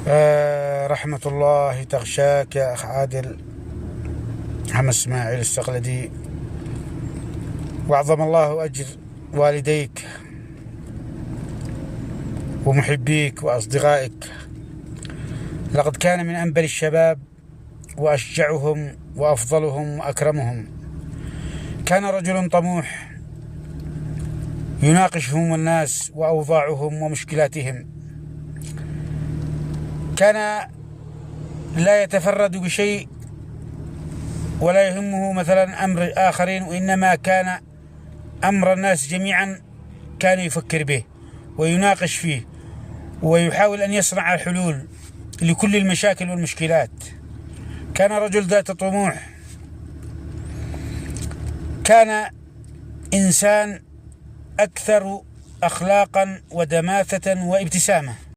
رحمة الله تغشاك يا أخ عادل محمد إسماعيل السقلدي، وأعظم الله أجر والديك ومحبيك وأصدقائك. لقد كان من أنبل الشباب وأشجعهم وأفضلهم وأكرمهم. كان رجل طموح يناقش هموم الناس وأوضاعهم ومشكلاتهم. كان لا يتفرد بشيء ولا يهمه مثلا أمر آخرين، وإنما كان أمر الناس جميعا كان يفكر به ويناقش فيه ويحاول أن يصنع الحلول لكل المشاكل والمشكلات. كان رجل ذات طموح، كان إنسان أكثر أخلاقا ودماثة وابتسامة.